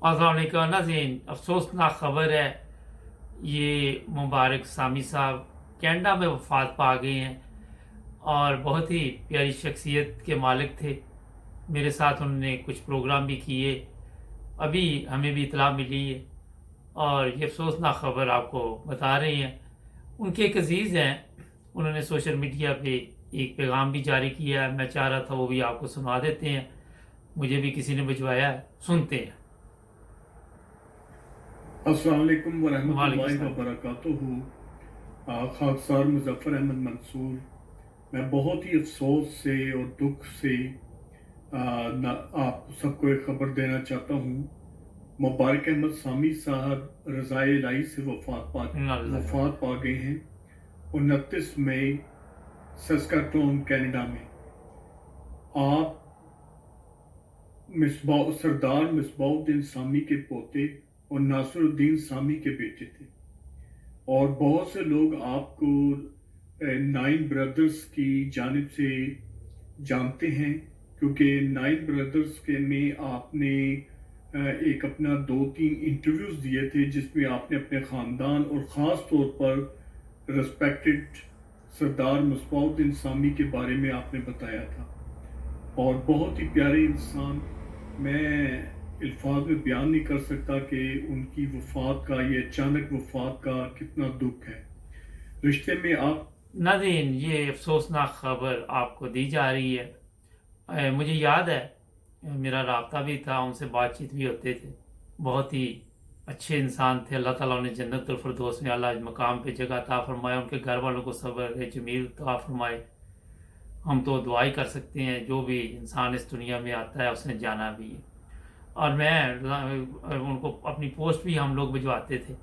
अस्सलाम वालेकुम नाज़रीन, अफसोसनाक खबर है। ये मुबारक सामी साहब कनाडा में वफ़ात पा गए हैं और बहुत ही प्यारी शख्सियत के मालिक थे। मेरे साथ उन्होंने कुछ प्रोग्राम भी किए। अभी हमें भी इतला मिली है और ये अफसोसनाक खबर आपको बता रहे हैं। उनके एक अजीज़ हैं, उन्होंने सोशल मीडिया पे एक पैगाम भी जारी किया है। मैं चाह रहा था वो भी आपको सुना देते हैं। मुझे भी किसी ने भिजवाया है, सुनते हैं। अस्सलाम वालेकुम वालेकुम वरहमतुल्लाहि सलाम। वबरकातुहू। खाकसार मुजफ्फर अहमद मंसूर। मैं बहुत ही अफसोस से और दुख से आप सबको एक खबर देना चाहता हूँ। मुबारक अहमद सामी साहब रज़ाए इलाही से वफात पा गए हैं 29 मई सस्काटून कनाडा में। आप सरदार मिसबाउद्दीन सामी के पोते और नासिरुद्दीन सामी के बेटे थे और बहुत से लोग आपको नाइन ब्रदर्स की जानिब से जानते हैं, क्योंकि नाइन ब्रदर्स के में आपने एक अपना 2-3 इंटरव्यूज दिए थे जिसमें आपने अपने ख़ानदान और ख़ास तौर पर रिस्पेक्टेड सरदार मिसबाउद्दीन सामी के बारे में आपने बताया था। और बहुत ही प्यारे इंसान, मैं अल्फाज में बयान नहीं कर सकता कि उनकी वफ़ात का, ये अचानक वफ़ात का कितना दुख है। रिश्ते में आप नाज़रीन, ये अफसोसनाक खबर आपको दी जा रही है। मुझे याद है, मेरा राब्ता भी था, उनसे बातचीत भी होते थे। बहुत ही अच्छे इंसान थे। अल्लाह ताला उन्हें जन्नतुल फिरदौस में आला मकाम पे जगह अता फरमाए। उनके घर वालों को सब्र जमील अता फरमाए। हम तो दुआ ही कर सकते हैं, जो भी इंसान इस दुनिया में आता है उसने जाना भी है। और मैं उनको अपनी पोस्ट भी हम लोग भिजवाते थे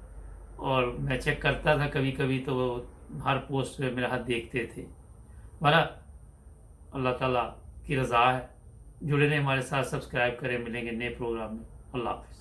और मैं चेक करता था कभी कभी, तो वो हर पोस्ट पे मेरा हाथ देखते थे। हमारा अल्लाह ताला की रज़ा है। जुड़े रहें हमारे साथ, सब्सक्राइब करें। मिलेंगे नए प्रोग्राम में। अल्लाह हाफ़िज़।